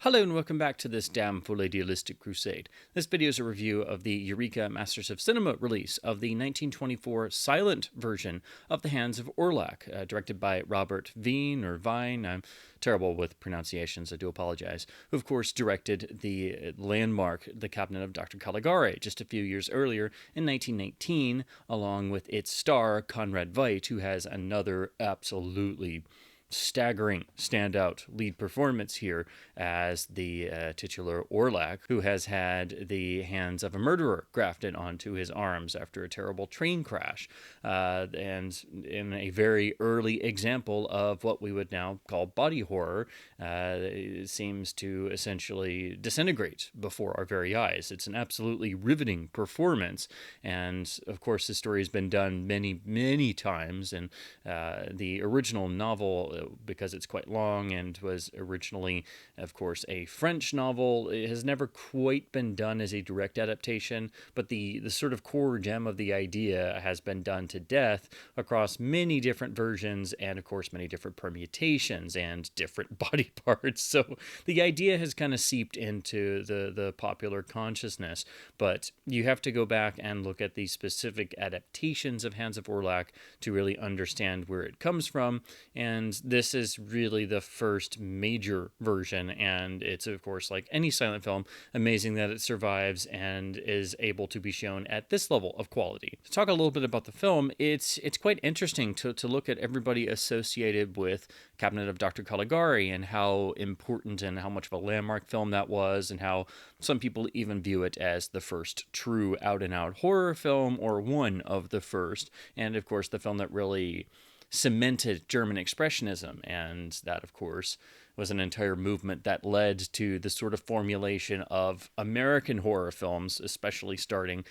Hello and welcome back to this damn full idealistic crusade. This video is a review of the Eureka Masters of Cinema release of the 1924 silent version of The Hands of Orlac, directed by Robert Weine or Vine. I'm terrible with pronunciations, I do apologize. Who of course directed the landmark The Cabinet of Dr. Caligari just a few years earlier in 1919, along with its star Conrad Veidt, who has another absolutely staggering standout lead performance here as the titular Orlac, who has had the hands of a murderer grafted onto his arms after a terrible train crash, and in a very early example of what we would now call body horror. It seems to essentially disintegrate before our very eyes. It's an absolutely riveting performance, and of course the story has been done many times, and the original novel, because it's quite long and was originally, of course, a French novel, it has never quite been done as a direct adaptation, but the sort of core gem of the idea has been done to death across many different versions and, of course, many different permutations and different body parts. So the idea has kind of seeped into the popular consciousness, but you have to go back and look at the specific adaptations of Hands of Orlac to really understand where it comes from, and this is really the first major version, and it's, of course, like any silent film, amazing that it survives and is able to be shown at this level of quality. To talk a little bit about the film, it's quite interesting to look at everybody associated with Cabinet of Dr. Caligari and how important and how much of a landmark film that was, and how some people even view it as the first true out-and-out horror film, or one of the first, and of course the film that really cemented German Expressionism, and that, of course, was an entire movement that led to the sort of formulation of American horror films, especially starting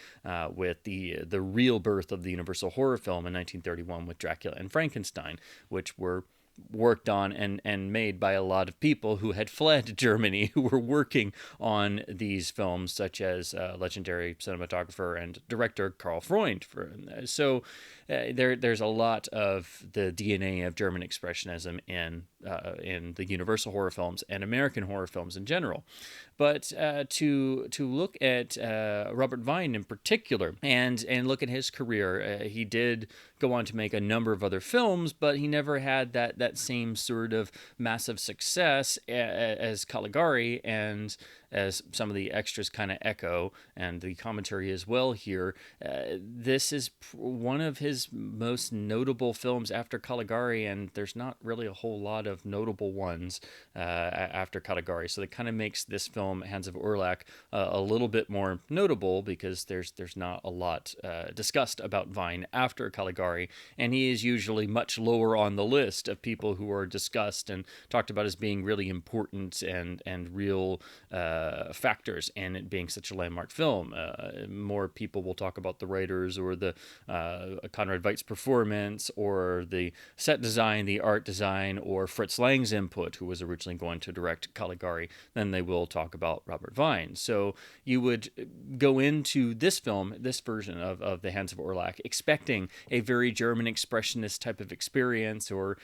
with the real birth of the Universal horror film in 1931 with Dracula and Frankenstein, which were worked on and made by a lot of people who had fled Germany, who were working on these films, such as legendary cinematographer and director Karl Freund. So there's a lot of the DNA of German Expressionism in the Universal horror films and American horror films in general. But to look at Robert Weine in particular, and look at his career, he did go on to make a number of other films, but he never had that same sort of massive success as Caligari, and as some of the extras kind of echo, and the commentary as well here. This is one of his most notable films after Caligari, and there's not really a whole lot of notable ones after Caligari. So that kind of makes this film, Hands of Orlac, a little bit more notable, because there's not a lot discussed about Weine after Caligari, and he is usually much lower on the list of people who are discussed and talked about as being really important and real factors in it being such a landmark film. More people will talk about the writers, or the Conrad Veidt's performance, or the set design, the art design, or Fritz Lang's input, who was originally going to direct Caligari, than they will talk about Robert Weine. So you would go into this film, this version of The Hands of Orlac, expecting a very German expressionist type of experience, or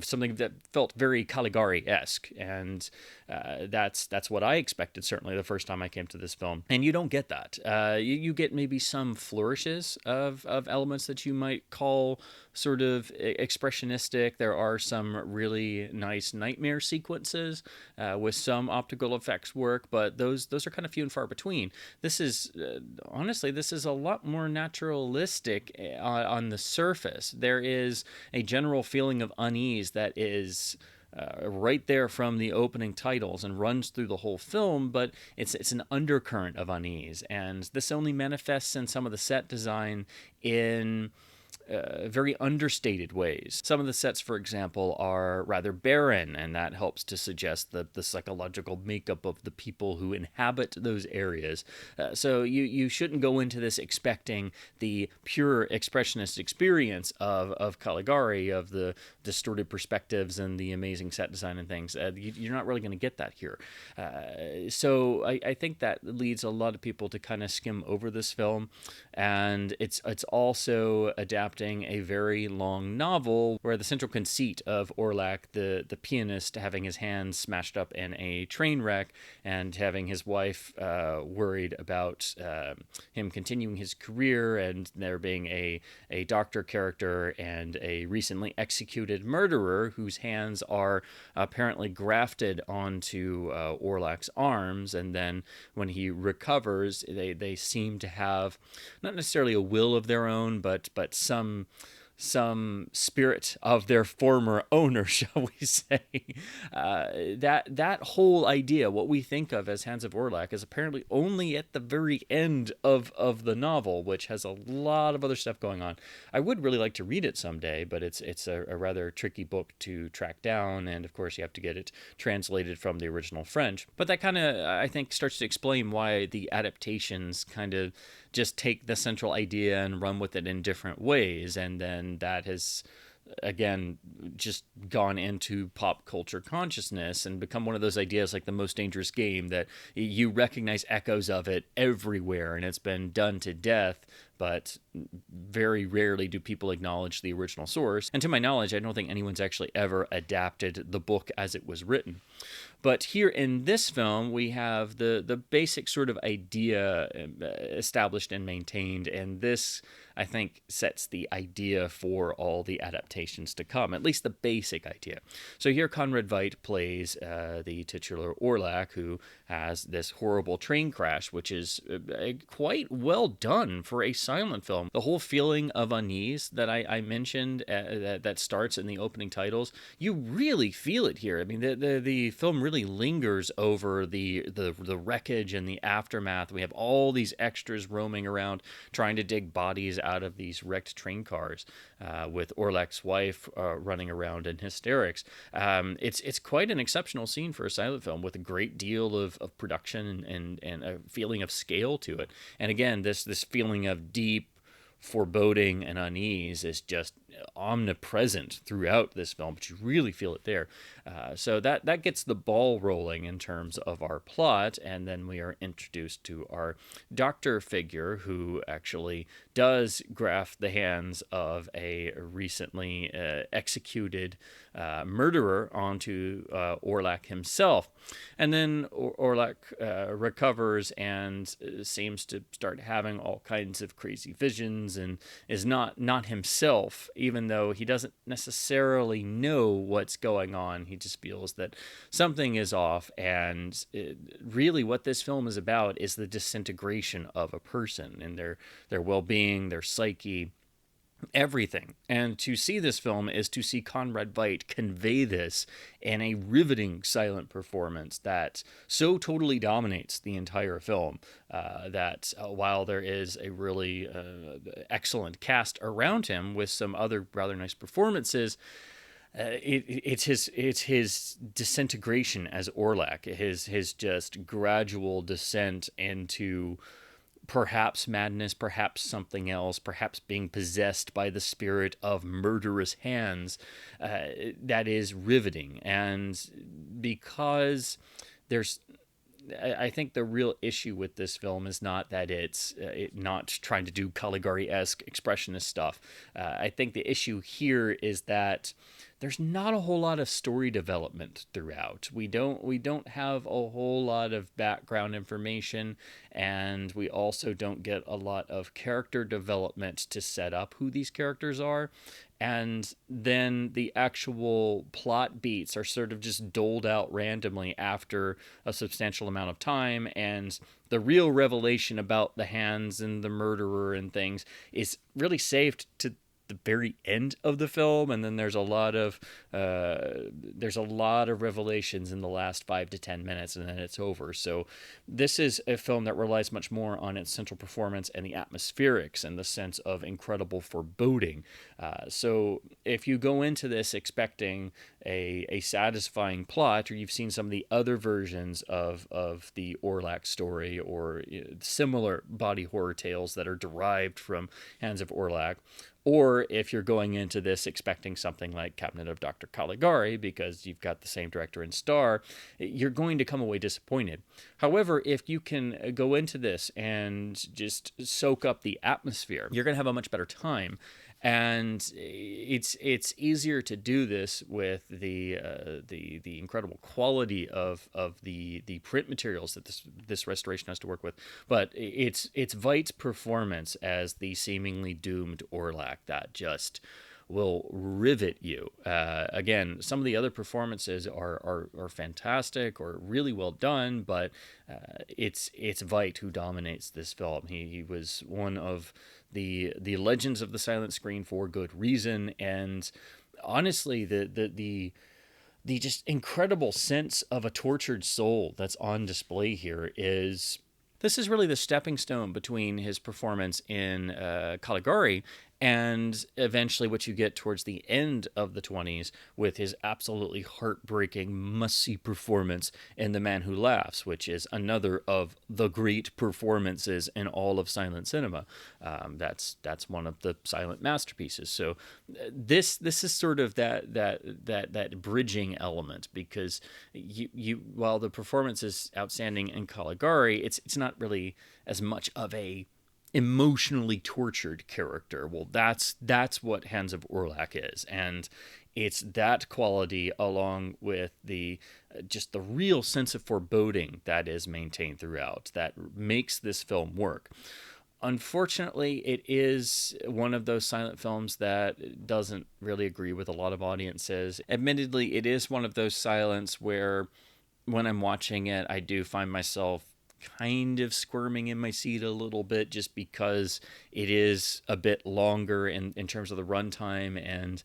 something that felt very Caligari-esque, and that's what I expected, certainly the first time I came to this film. And you don't get that. You get maybe some flourishes of elements that you might call sort of expressionistic. There are some really nice nightmare sequences with some optical effects work, but those are kind of few and far between. This is honestly, this is a lot more naturalistic on the surface. There is a general feeling of unease that is right there from the opening titles and runs through the whole film, but it's an undercurrent of unease, and this only manifests in some of the set design in very understated ways. Some of the sets, for example, are rather barren, and that helps to suggest the psychological makeup of the people who inhabit those areas. So you shouldn't go into this expecting the pure expressionist experience of Caligari, of the distorted perspectives and the amazing set design and things. You're not really going to get that here. So I think that leads a lot of people to kind of skim over this film, and it's also adapted adapting a very long novel where the central conceit of Orlac, the pianist, having his hands smashed up in a train wreck and having his wife worried about him continuing his career, and there being a doctor character and a recently executed murderer whose hands are apparently grafted onto Orlac's arms, and then when he recovers, they seem to have not necessarily a will of their own, but some spirit of their former owner, shall we say. That whole idea, what we think of as Hands of Orlac, is apparently only at the very end of the novel, which has a lot of other stuff going on. I would really like to read it someday, but it's a rather tricky book to track down, and of course you have to get it translated from the original French. But that kind of, I think, starts to explain why the adaptations kind of just take the central idea and run with it in different ways, and then that has again just gone into pop culture consciousness and become one of those ideas like the most dangerous game, that you recognize echoes of it everywhere and it's been done to death, but very rarely do people acknowledge the original source. And to my knowledge, I don't think anyone's actually ever adapted the book as it was written. But here in this film, we have the basic sort of idea established and maintained, and this, I think, sets the idea for all the adaptations to come, at least the basic idea. So here Conrad Veidt plays the titular Orlac, who has this horrible train crash, which is quite well done for a silent film. The whole feeling of unease that I mentioned that starts in the opening titles, you really feel it here. I mean, the film really lingers over the wreckage and the aftermath. We have all these extras roaming around trying to dig bodies out of these wrecked train cars, with Orlac's wife running around in hysterics. It's quite an exceptional scene for a silent film, with a great deal of production and a feeling of scale to it. And again, this feeling of deep foreboding and unease is just omnipresent throughout this film, but you really feel it there. So that gets the ball rolling in terms of our plot, and then we are introduced to our doctor figure, who actually does graft the hands of a recently executed murderer onto Orlac himself. And then Orlac recovers and seems to start having all kinds of crazy visions and is not himself, even though he doesn't necessarily know what's going on. He just feels that something is off, and really what this film is about is the disintegration of a person and their well-being, their psyche, everything. And to see this film is to see Conrad Veidt convey this in a riveting silent performance that so totally dominates the entire film, that while there is a really excellent cast around him with some other rather nice performances, it's his disintegration as Orlac, his just gradual descent into perhaps madness, perhaps something else, perhaps being possessed by the spirit of murderous hands, that is riveting. And because I think the real issue with this film is not that it's not trying to do Caligari-esque expressionist stuff. I think the issue here is that there's not a whole lot of story development throughout. We don't have a whole lot of background information, and we also don't get a lot of character development to set up who these characters are. And then the actual plot beats are sort of just doled out randomly after a substantial amount of time, and the real revelation about the hands and the murderer and things is really saved to the very end of the film, and then there's a lot of revelations in the last 5 to 10 minutes, and then it's over. So this is a film that relies much more on its central performance and the atmospherics and the sense of incredible foreboding. So if you go into this expecting a satisfying plot, or you've seen some of the other versions of the Orlac story, or similar body horror tales that are derived from Hands of Orlac, or if you're going into this expecting something like Cabinet of Dr. Caligari, because you've got the same director and star, you're going to come away disappointed. However, if you can go into this and just soak up the atmosphere, you're going to have a much better time. And it's easier to do this with the incredible quality of the print materials that this restoration has to work with. But it's Veidt's performance as the seemingly doomed Orlac that just will rivet you. Again, some of the other performances are fantastic or really well done, but it's Veidt who dominates this film. He was one of the legends of the silent screen for good reason, and honestly, the just incredible sense of a tortured soul that's on display here is. This is really the stepping stone between his performance in Caligari and eventually what you get towards the end of the 20s with his absolutely heartbreaking, must-see performance in The Man Who Laughs, which is another of the great performances in all of silent cinema. That's one of the silent masterpieces. So this is sort of that bridging element, because you while the performance is outstanding in Caligari, it's not really as much of a emotionally tortured character. Well, that's what Hands of Orlac is, and it's that quality along with the just the real sense of foreboding that is maintained throughout that makes this film work. Unfortunately, it is one of those silent films that doesn't really agree with a lot of audiences. Admittedly, it is one of those silents where when I'm watching it, I do find myself kind of squirming in my seat a little bit, just because it is a bit longer in terms of the runtime, and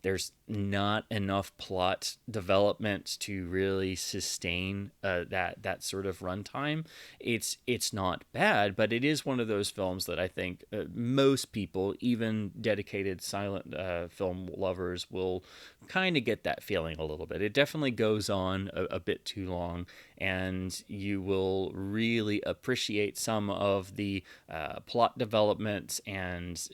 there's not enough plot development to really sustain that sort of runtime. It's not bad, but it is one of those films that I think most people, even dedicated silent film lovers, will kind of get that feeling a little bit. It definitely goes on a bit too long, and you will really appreciate some of the plot developments and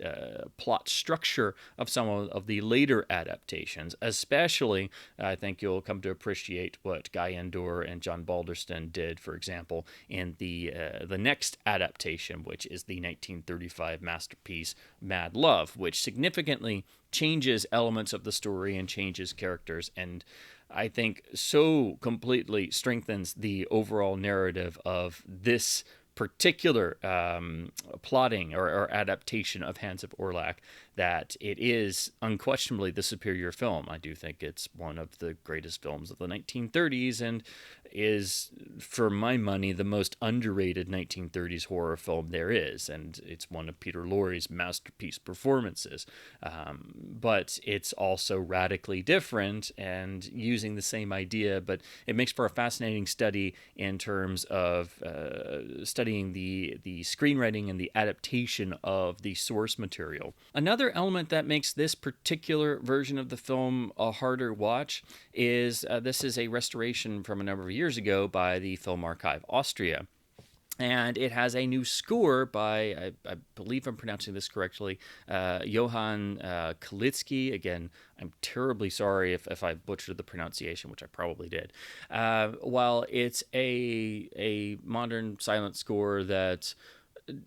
plot structure of some of the later adaptations. Especially, I think you'll come to appreciate what Guy Endore and John Balderston did, for example, in the next adaptation, which is the 1935 masterpiece Mad Love, which significantly changes elements of the story and changes characters, and I think so completely strengthens the overall narrative of this particular plotting or adaptation of Hands of Orlac that it is unquestionably the superior film. I do think it's one of the greatest films of the 1930s and is, for my money, the most underrated 1930s horror film there is, and it's one of Peter Lorre's masterpiece performances. But it's also radically different and using the same idea, but it makes for a fascinating study in terms of studying the screenwriting and the adaptation of the source material. Another element that makes this particular version of the film a harder watch is this is a restoration from a number of years ago by the Film Archive Austria. And it has a new score by, I believe I'm pronouncing this correctly, Johann Kalitzky. Again, I'm terribly sorry if I butchered the pronunciation, which I probably did. While it's a modern silent score that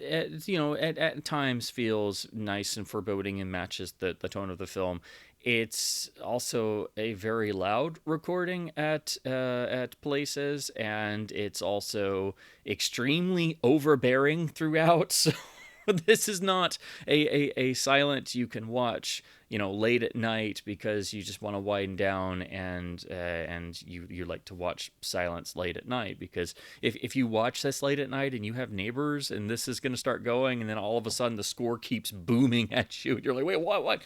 at times feels nice and foreboding and matches the tone of the film, it's also a very loud recording at places, and it's also extremely overbearing throughout. So this is not a silent you can watch late at night because you just want to wind down and you like to watch silence late at night, because if you watch this late at night and you have neighbors and this is going to start going and then all of a sudden the score keeps booming at you, you're like, wait, what?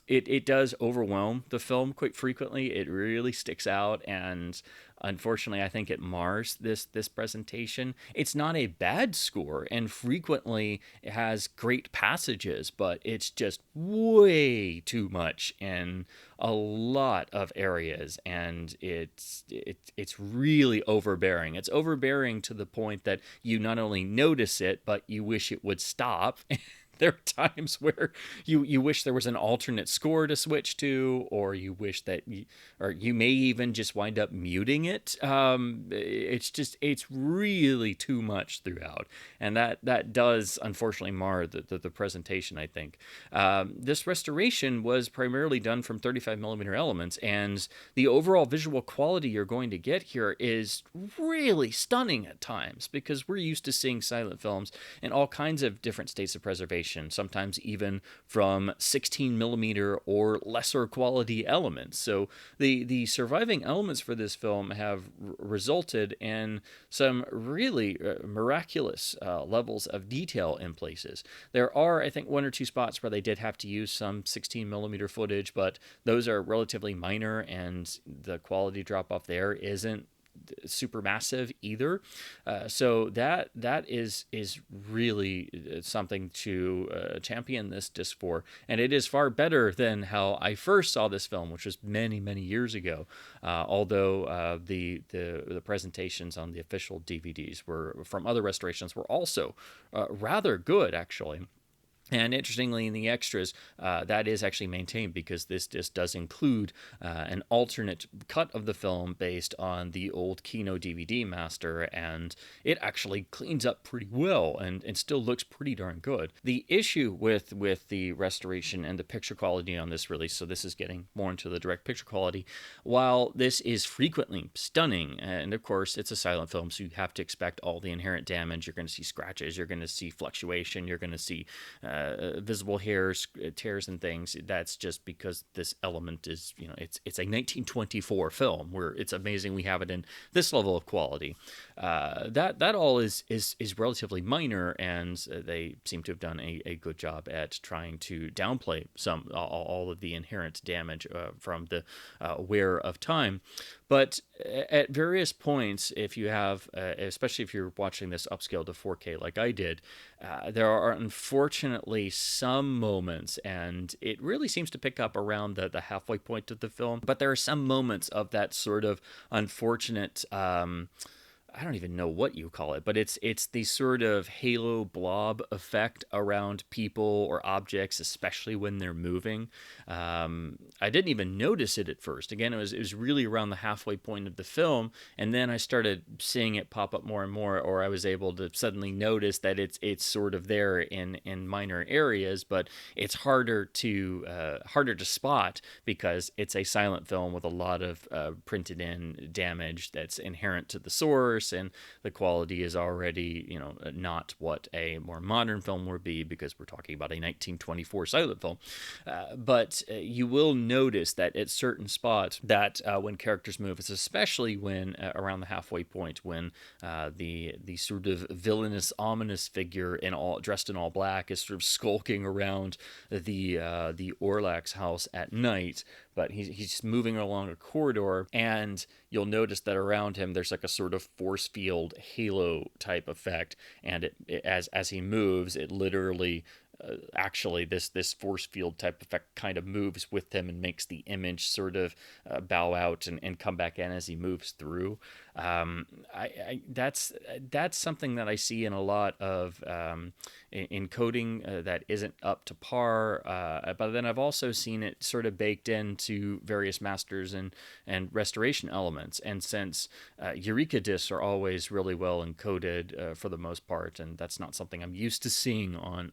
It does overwhelm the film quite frequently. It really sticks out, and unfortunately, I think it mars this presentation. It's not a bad score, and frequently it has great passages, but it's just way too much in a lot of areas, and it's really overbearing. It's overbearing to the point that you not only notice it, but you wish it would stop. There are times where you wish there was an alternate score to switch to, or you wish that or you may even just wind up muting it. It's really too much throughout, and that does unfortunately mar the presentation, I think. This restoration was primarily done from 35 millimeter elements, and the overall visual quality you're going to get here is really stunning at times, because we're used to seeing silent films in all kinds of different states of preservation, sometimes even from 16 millimeter or lesser quality elements. So the surviving elements for this film have resulted in some really miraculous levels of detail in places. There are, I think, one or two spots where they did have to use some 16 millimeter footage, but those are relatively minor, and the quality drop off there isn't super massive either. So that is really something to champion this disc for, and it is far better than how I first saw this film, which was many years ago. Although the presentations on the official DVDs were from other restorations were also rather good, actually. And interestingly, in the extras, that is actually maintained, because this disc does include an alternate cut of the film based on the old Kino DVD master, and it actually cleans up pretty well and still looks pretty darn good. The issue with the restoration and the picture quality on this release, so this is getting more into the direct picture quality, while this is frequently stunning, and of course it's a silent film, so you have to expect all the inherent damage. You're going to see scratches, you're going to see fluctuation, you're going to see visible hairs, tears, and things. That's just because this element is, it's a 1924 film, where it's amazing we have it in this level of quality. That all is relatively minor, and they seem to have done a good job at trying to downplay all of the inherent damage from the wear of time. But at various points, if you have, especially if you're watching this upscale to 4K like I did, there are unfortunately some moments, and it really seems to pick up around the halfway point of the film, but there are some moments of that sort of unfortunate, I don't even know what you call it, but it's the sort of halo blob effect around people or objects, especially when they're moving. I didn't even notice it at first. Again, it was really around the halfway point of the film, and then I started seeing it pop up more and more, or I was able to suddenly notice that it's sort of there in minor areas, but it's harder to spot, because it's a silent film with a lot of printed in damage that's inherent to the source, and the quality is already, not what a more modern film would be, because we're talking about a 1924 silent film. But you will notice that at certain spots that when characters move, it's especially when around the halfway point, when the sort of villainous, ominous figure dressed in all black is sort of skulking around the Orlac's house at night. But he's moving along a corridor, and you'll notice that around him there's like a sort of force field halo type effect, and as he moves, it literally actually this force field type effect kind of moves with him and makes the image sort of bow out and come back in as he moves through. That's something that I see in a lot of encoding that isn't up to par, but then I've also seen it sort of baked into various masters and restoration elements. And since Eureka discs are always really well encoded for the most part, and that's not something I'm used to seeing on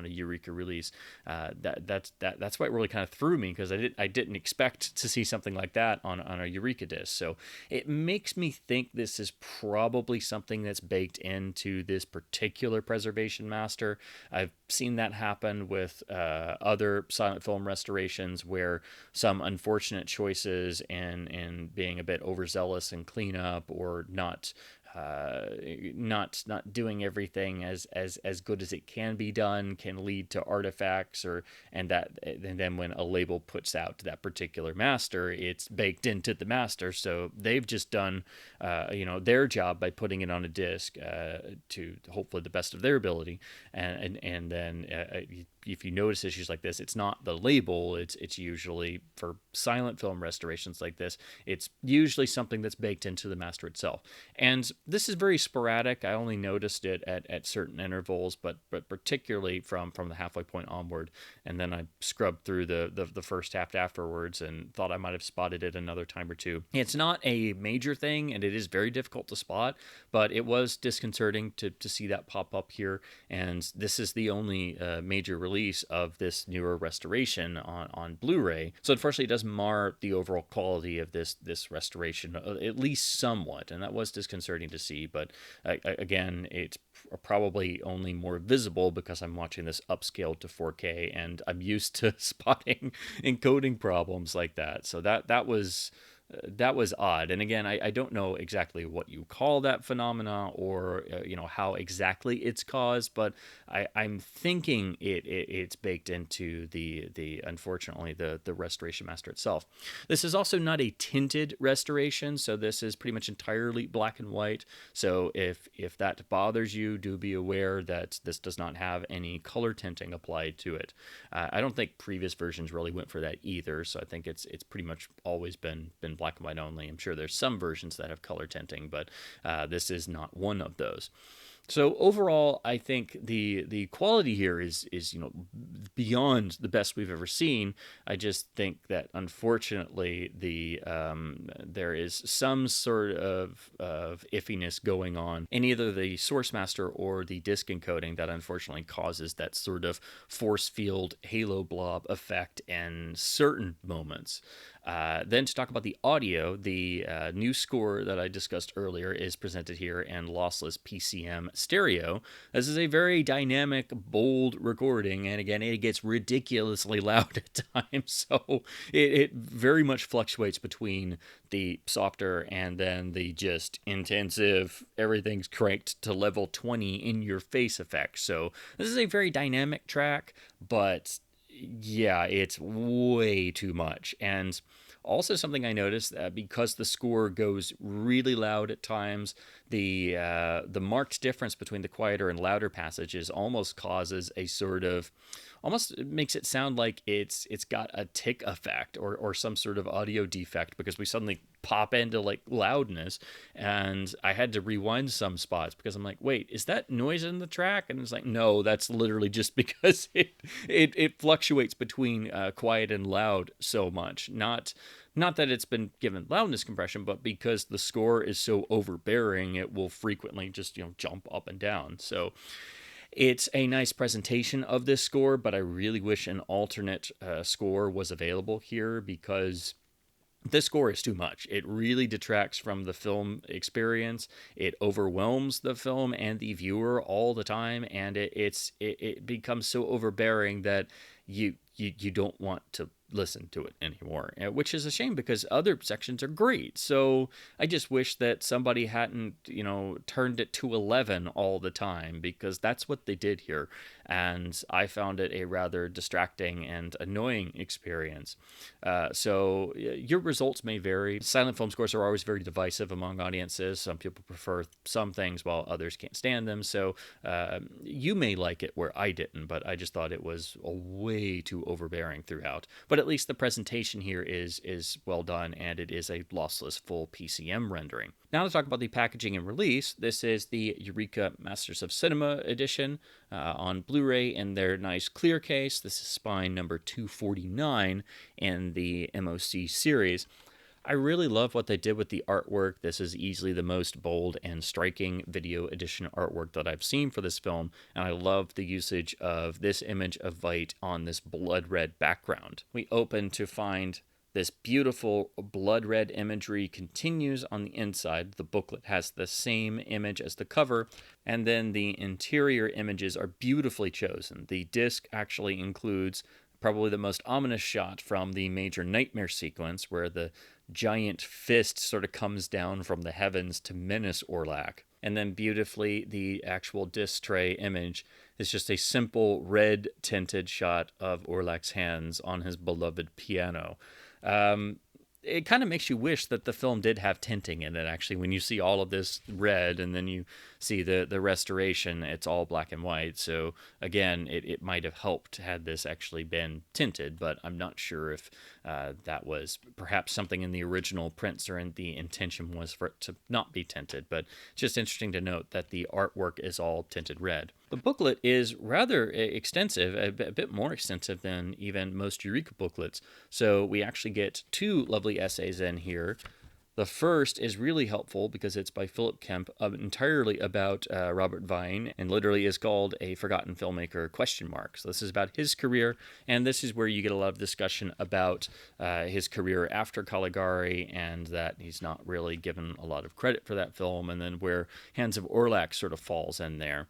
a Eureka release, that's why it really kind of threw me, because I didn't expect to see something like that on a Eureka disc. So it makes me think this is probably something that's baked into this particular preservation master. I've seen that happen with other silent film restorations, where some unfortunate choices in being a bit overzealous in cleanup, or not doing everything as good as it can be done, can lead to artifacts, and then when a label puts out that particular master, it's baked into the master, so they've just done their job by putting it on a disc to hopefully the best of their ability, and then if you notice issues like this, it's not the label. It's usually for silent film restorations like this. It's usually something that's baked into the master itself. And this is very sporadic. I only noticed it at certain intervals, but particularly from the halfway point onward. And then I scrubbed through the first half afterwards and thought I might have spotted it another time or two. It's not a major thing, and it is very difficult to spot, but it was disconcerting to see that pop up here. And this is the only major release of this newer restoration on Blu-ray. So unfortunately, it does mar the overall quality of this restoration, at least somewhat. And that was disconcerting to see. But again, it's probably only more visible because I'm watching this upscaled to 4K, and I'm used to spotting encoding problems like that. So that was odd. And again, I don't know exactly what you call that phenomena, or how exactly it's caused, but I'm thinking it's baked into the unfortunately the restoration master itself. This is also not a tinted restoration, so this is pretty much entirely black and white. So if that bothers you, do be aware that this does not have any color tinting applied to it. I don't think previous versions really went for that either, so I think it's pretty much always been black and white only. I'm sure there's some versions that have color tinting, but this is not one of those. So overall, I think the quality here is beyond the best we've ever seen. I just think that unfortunately there is some sort of iffiness going on in either the source master or the disk encoding that unfortunately causes that sort of force field halo blob effect in certain moments. Then to talk about the audio, the new score that I discussed earlier is presented here in lossless PCM stereo. This is a very dynamic, bold recording, and again, it gets ridiculously loud at times, so it very much fluctuates between the softer and then the just intensive, everything's cranked to level 20 in your face effect. So this is a very dynamic track, but yeah, it's way too much. And also something I noticed, because the score goes really loud at times, the marked difference between the quieter and louder passages almost causes a sort of, almost makes it sound like it's got a tick effect or some sort of audio defect, because we suddenly pop into like loudness, and I had to rewind some spots because I'm like, wait, is that noise in the track? And it's like, no, that's literally just because it fluctuates between quiet and loud so much. Not that it's been given loudness compression, but because the score is so overbearing, it will frequently just jump up and down. So it's a nice presentation of this score, but I really wish an alternate score was available here, because this score is too much. It really detracts from the film experience. It overwhelms the film and the viewer all the time, and it becomes so overbearing that you don't want to listen to it anymore, which is a shame because other sections are great. So I just wish that somebody hadn't, turned it to 11 all the time, because that's what they did here. And I found it a rather distracting and annoying experience. So your results may vary. Silent film scores are always very divisive among audiences. Some people prefer some things while others can't stand them. So you may like it where I didn't, but I just thought it was way too overbearing throughout. But at least the presentation here is well done, and it is a lossless full PCM rendering. Now to talk about the packaging and release. This is the Eureka Masters of Cinema edition on Blu-ray in their nice clear case. This is spine number 249 in the MOC series. I really love what they did with the artwork. This is easily the most bold and striking video edition artwork that I've seen for this film, and I love the usage of this image of Veidt on this blood red background. We open to find this beautiful blood red imagery continues on the inside. The booklet has the same image as the cover, and then the interior images are beautifully chosen. The disc actually includes probably the most ominous shot from the major nightmare sequence, where the giant fist sort of comes down from the heavens to menace Orlac. And then beautifully, the actual disc tray image is just a simple red tinted shot of Orlac's hands on his beloved piano. it kind of makes you wish that the film did have tinting in it, actually. When you see all of this red and then you see the restoration, it's all black and white. So again, it might have helped had this actually been tinted, but I'm not sure if that was perhaps something in the original prints or in the intention was for it to not be tinted. But it's just interesting to note that the artwork is all tinted red. The booklet is rather extensive, a bit more extensive than even most Eureka booklets. So we actually get two lovely essays in here. The first is really helpful because it's by Philip Kemp, entirely about Robert Weine, and literally is called A Forgotten Filmmaker ? So this is about his career, and this is where you get a lot of discussion about his career after Caligari, and that he's not really given a lot of credit for that film, and then where Hands of Orlac sort of falls in there.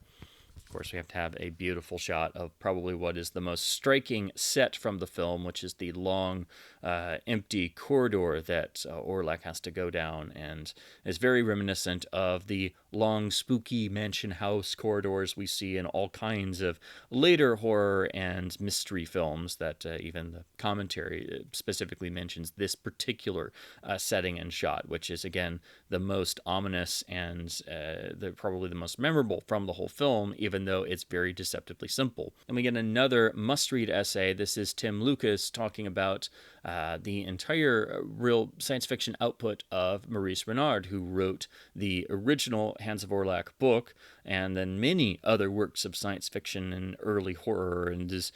Of course, we have to have a beautiful shot of probably what is the most striking set from the film, which is the long, empty corridor that Orlac has to go down, and is very reminiscent of the long, spooky mansion house corridors we see in all kinds of later horror and mystery films that even the commentary specifically mentions this particular setting and shot, which is, again, the most ominous and probably the most memorable from the whole film, even though it's very deceptively simple. And we get another must-read essay. This is Tim Lucas talking about the entire real science fiction output of Maurice Renard, who wrote the original Hands of Orlac book, and then many other works of science fiction and early horror, and is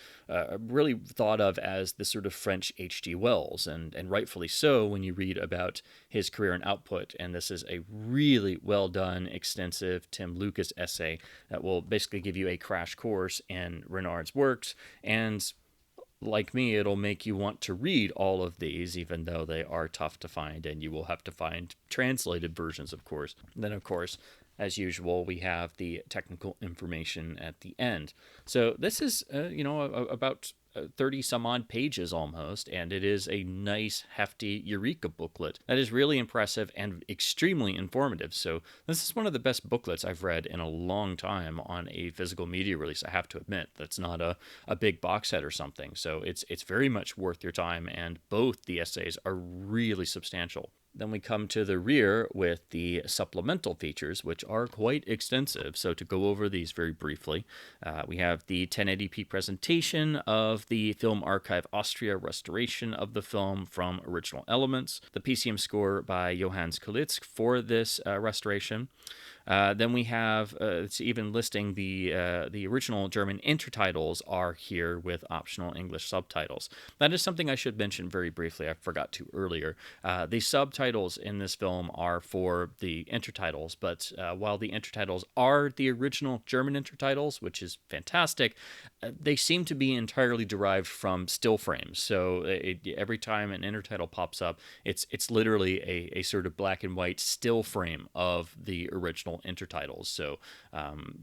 really thought of as the sort of French H.G. Wells, and rightfully so when you read about his career and output. And this is a really well done, extensive Tim Lucas essay that will basically give you a crash course in Renard's works, and like me, it'll make you want to read all of these, even though they are tough to find, and you will have to find translated versions, of course. And then, of course, as usual, we have the technical information at the end. So this is, about 30 some odd pages almost, and it is a nice, hefty Eureka booklet that is really impressive and extremely informative. So this is one of the best booklets I've read in a long time on a physical media release, I have to admit. That's not a big box set or something. So it's very much worth your time, and both the essays are really substantial. Then we come to the rear with the supplemental features, which are quite extensive. So to go over these very briefly, we have the 1080p presentation of the Film Archive Austria restoration of the film from original elements, the PCM score by Johannes Kalitzk for this restoration. Then we have, it's even listing the original German intertitles are here with optional English subtitles. That is something I should mention very briefly. I forgot to earlier. The subtitles in this film are for the intertitles, but while the intertitles are the original German intertitles, which is fantastic, they seem to be entirely derived from still frames. So every time an intertitle pops up, it's literally a sort of black and white still frame of the original intertitles. So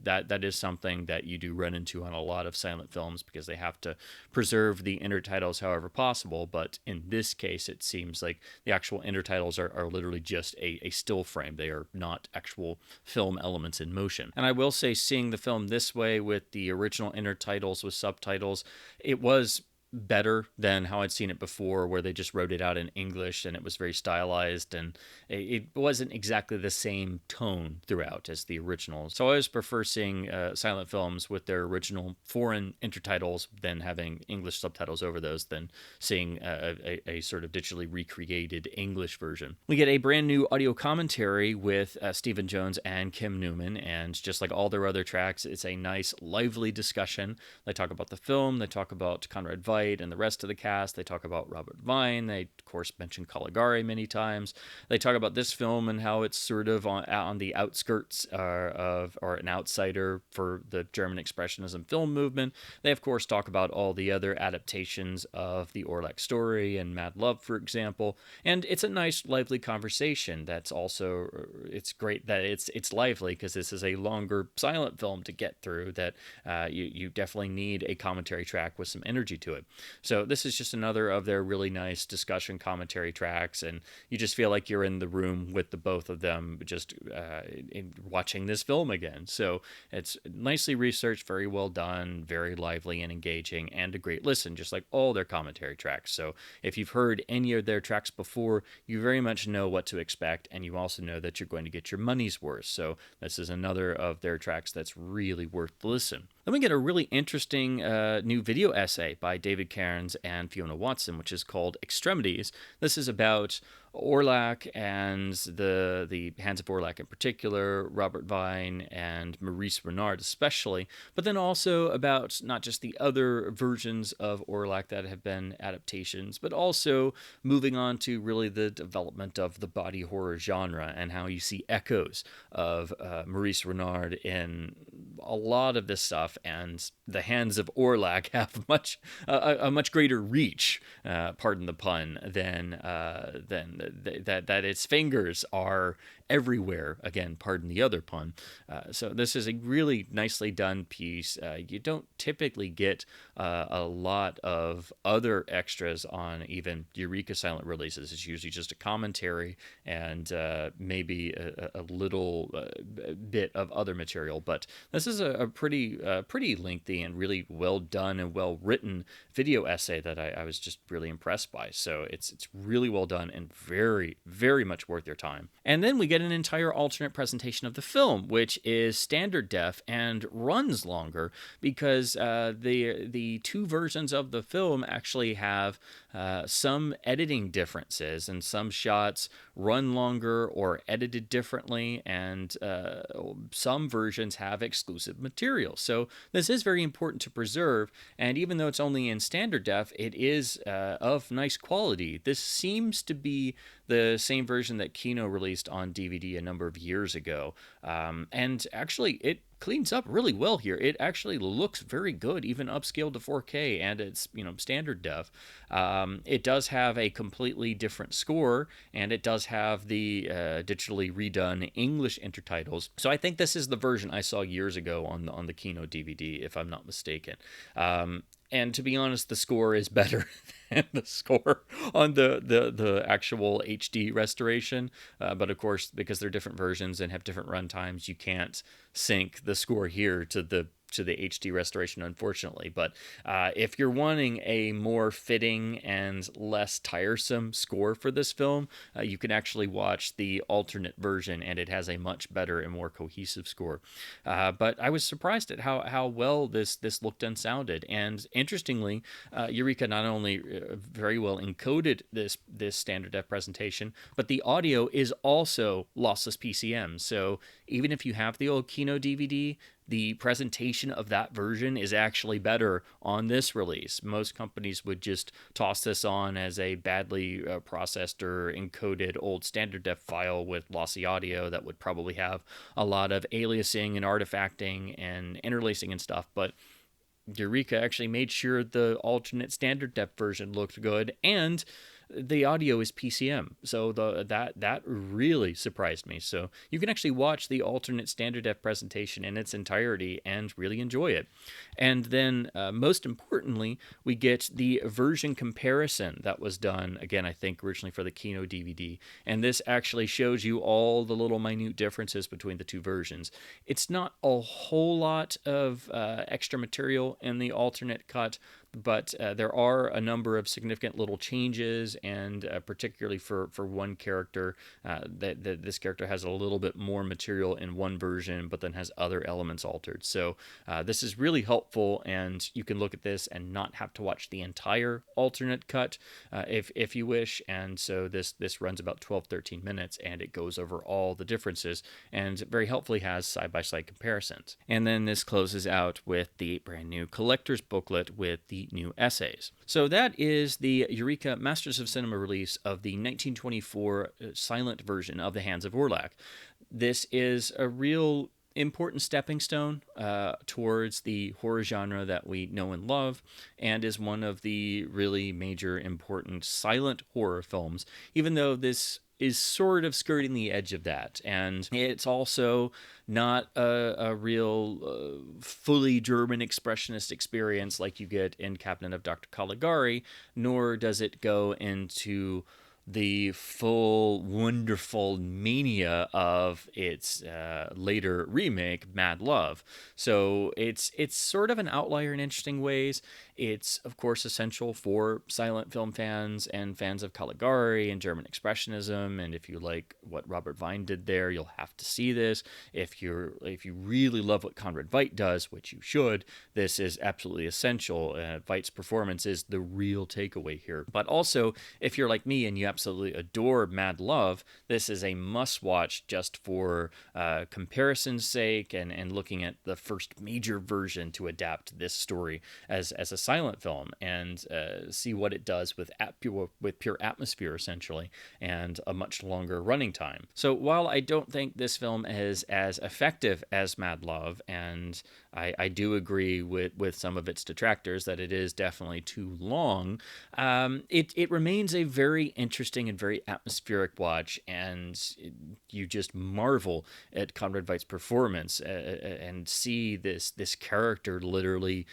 that is something that you do run into on a lot of silent films, because they have to preserve the intertitles however possible. But in this case, it seems like the actual intertitles are literally just a still frame. They are not actual film elements in motion. And I will say, seeing the film this way with the original intertitles with subtitles, it was better than how I'd seen it before, where they just wrote it out in English and it was very stylized, and it wasn't exactly the same tone throughout as the original. So I always prefer seeing silent films with their original foreign intertitles than having English subtitles over those, than seeing a sort of digitally recreated English version. We get a brand new audio commentary with Stephen Jones and Kim Newman, and just like all their other tracks, it's a nice, lively discussion. They talk about the film, they talk about Conrad Veidt and the rest of the cast. They talk about Robert Weine. They, of course, mention Caligari many times. They talk about this film and how it's sort of on the outskirts of, or an outsider for the German Expressionism film movement. They, of course, talk about all the other adaptations of the Orlac story and Mad Love, for example. And it's a nice, lively conversation. That's also, it's great that it's lively, because this is a longer silent film to get through, that you definitely need a commentary track with some energy to it. So this is just another of their really nice discussion commentary tracks, and you just feel like you're in the room with the both of them, just watching this film again. So it's nicely researched, very well done, very lively and engaging, and a great listen, just like all their commentary tracks. So if you've heard any of their tracks before, you very much know what to expect, and you also know that you're going to get your money's worth. So this is another of their tracks that's really worth the listen. Then we get a really interesting new video essay by David Cairns and Fiona Watson, which is called Extremities. This is about Orlac and the Hands of Orlac in particular, Robert Weine and Maurice Renard especially, but then also about not just the other versions of Orlac that have been adaptations, but also moving on to really the development of the body horror genre and how you see echoes of Maurice Renard in a lot of this stuff, and the Hands of Orlac have a much greater reach, pardon the pun, than that its fingers are everywhere. Again, pardon the other pun. So this is a really nicely done piece. You don't typically get a lot of other extras on even Eureka silent releases. It's usually just a commentary and maybe a little bit of other material. But this is a pretty lengthy and really well done and well written video essay that I was just really impressed by. So it's really well done and very, very much worth your time. And then we get an entire alternate presentation of the film, which is standard def and runs longer because the two versions of the film actually have some editing differences, and some shots run longer or edited differently, and some versions have exclusive material. So this is very important to preserve, and even though it's only in standard def, it is of nice quality. This seems to be the same version that Kino released on DVD a number of years ago, and actually it cleans up really well here. It actually looks very good, even upscaled to 4K, and it's standard def. It does have a completely different score, and it does have the digitally redone English intertitles. So I think this is the version I saw years ago on the Kino DVD, if I'm not mistaken. And to be honest, the score is better than the score on the actual HD restoration. But of course, because they're different versions and have different runtimes, you can't sync the score here to the HD restoration, unfortunately. But if you're wanting a more fitting and less tiresome score for this film, you can actually watch the alternate version, and it has a much better and more cohesive score. But I was surprised at how well this looked and sounded. And interestingly, Eureka not only very well encoded this standard def presentation, but the audio is also lossless PCM. So even if you have the old Kino DVD, the presentation of that version is actually better on this release. Most companies would just toss this on as a badly processed or encoded old standard def file with lossy audio that would probably have a lot of aliasing and artifacting and interlacing and stuff. But Eureka actually made sure the alternate standard def version looked good, and the audio is PCM, so that really surprised me. So you can actually watch the alternate standard def presentation in its entirety and really enjoy it. And then most importantly, we get the version comparison that was done, again, I think originally for the Kino DVD, and this actually shows you all the little minute differences between the two versions. It's not a whole lot of extra material in the alternate cut, but there are a number of significant little changes, and particularly for one character, that this character has a little bit more material in one version, but then has other elements altered. So this is really helpful, and you can look at this and not have to watch the entire alternate cut if you wish. And so this runs about 12-13 minutes, and it goes over all the differences, and very helpfully has side-by-side comparisons. And then this closes out with the brand new collector's booklet with the new essays. So that is the Eureka Masters of Cinema release of the 1924 silent version of The Hands of Orlac. This is a real important stepping stone towards the horror genre that we know and love, and is one of the really major important silent horror films, even though this is sort of skirting the edge of that. And it's also not a real fully German expressionist experience like you get in Cabinet of Dr. Caligari, nor does it go into the full wonderful mania of its later remake, Mad Love. So it's sort of an outlier in interesting ways. It's, of course, essential for silent film fans and fans of Caligari and German Expressionism. And if you like what Robert Weine did there, you'll have to see this. If you really love what Conrad Veidt does, which you should, this is absolutely essential. Veidt's performance is the real takeaway here. But also, if you're like me and you absolutely adore Mad Love, this is a must-watch just for comparison's sake and looking at the first major version to adapt this story as a silent film and see what it does with pure atmosphere, essentially, and a much longer running time. So while I don't think this film is as effective as Mad Love, and I do agree with some of its detractors that it is definitely too long, it remains a very interesting and very atmospheric watch, and you just marvel at Conrad Veidt's performance and see this character literally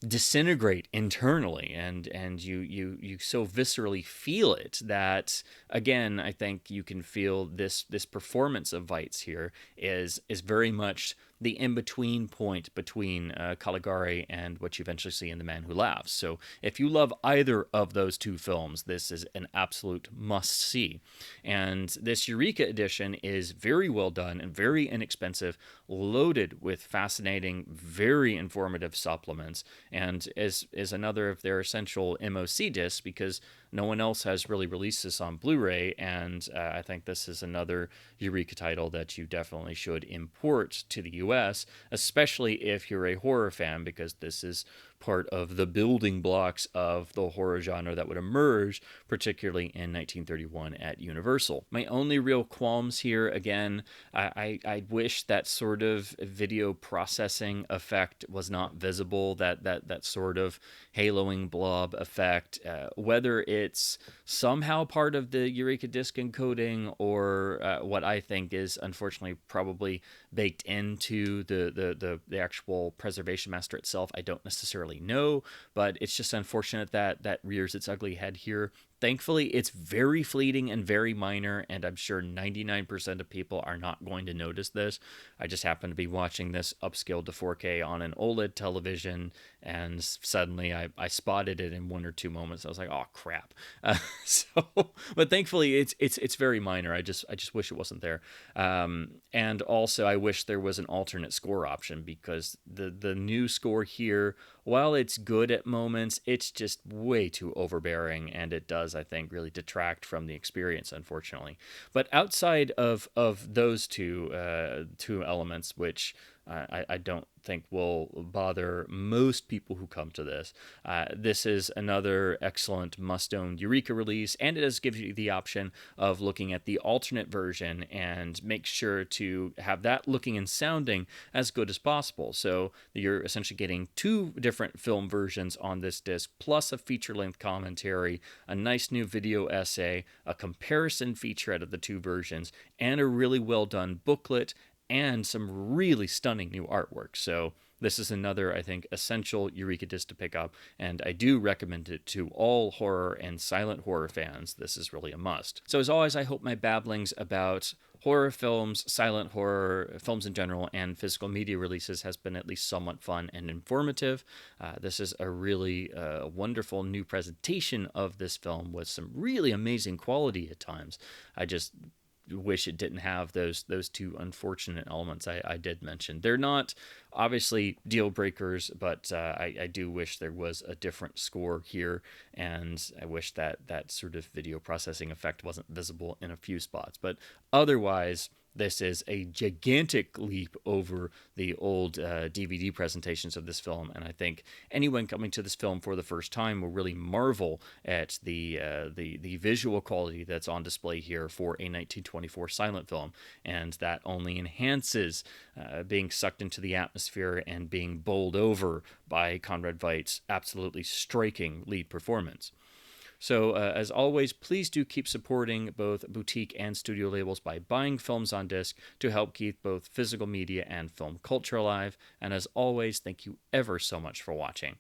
disintegrate internally, and you so viscerally feel it that, again, I think you can feel this performance of Veidt's here is very much the in-between point between Caligari and what you eventually see in The Man Who Laughs. So if you love either of those two films, this is an absolute must-see. And this Eureka edition is very well done and very inexpensive, loaded with fascinating, very informative supplements, and is another of their essential MOC discs because no one else has really released this on Blu-ray, and I think this is another Eureka title that you definitely should import to the US, especially if you're a horror fan, because this is part of the building blocks of the horror genre that would emerge, particularly in 1931 at Universal. My only real qualms here, again, I wish that sort of video processing effect was not visible, that sort of haloing blob effect, whether it's somehow part of the Eureka disc encoding or what I think is unfortunately probably baked into the actual preservation master itself. I don't necessarily know, but it's just unfortunate that rears its ugly head here. Thankfully, it's very fleeting and very minor, and I'm sure 99% of people are not going to notice this. I just happened to be watching this upscaled to 4K on an OLED television, and suddenly I spotted it in one or two moments. I was like, oh crap. But thankfully it's very minor. I just wish it wasn't there. And also I wish there was an alternate score option, because the new score here, while it's good at moments, it's just way too overbearing, and it does, I think, really detract from the experience, unfortunately. But outside of those two elements, which I don't think will bother most people who come to this. This is another excellent must-own Eureka release, and it does give you the option of looking at the alternate version and make sure to have that looking and sounding as good as possible. So you're essentially getting two different film versions on this disc, plus a feature-length commentary, a nice new video essay, a comparison featurette of the two versions, and a really well-done booklet, and some really stunning new artwork. So this is another, I think, essential Eureka disc to pick up, and I do recommend it to all horror and silent horror fans. This is really a must. So as always, I hope my babblings about horror films, silent horror films in general, and physical media releases has been at least somewhat fun and informative. This is a really wonderful new presentation of this film with some really amazing quality at times. I just wish it didn't have those two unfortunate elements I did mention. They're not obviously deal breakers, but I do wish there was a different score here, and I wish that sort of video processing effect wasn't visible in a few spots. But otherwise, this is a gigantic leap over the old DVD presentations of this film, and I think anyone coming to this film for the first time will really marvel at the visual quality that's on display here for a 1924 silent film, and that only enhances being sucked into the atmosphere and being bowled over by Conrad Veidt's absolutely striking lead performance. So, as always, please do keep supporting both boutique and studio labels by buying films on disc to help keep both physical media and film culture alive. And as always, thank you ever so much for watching.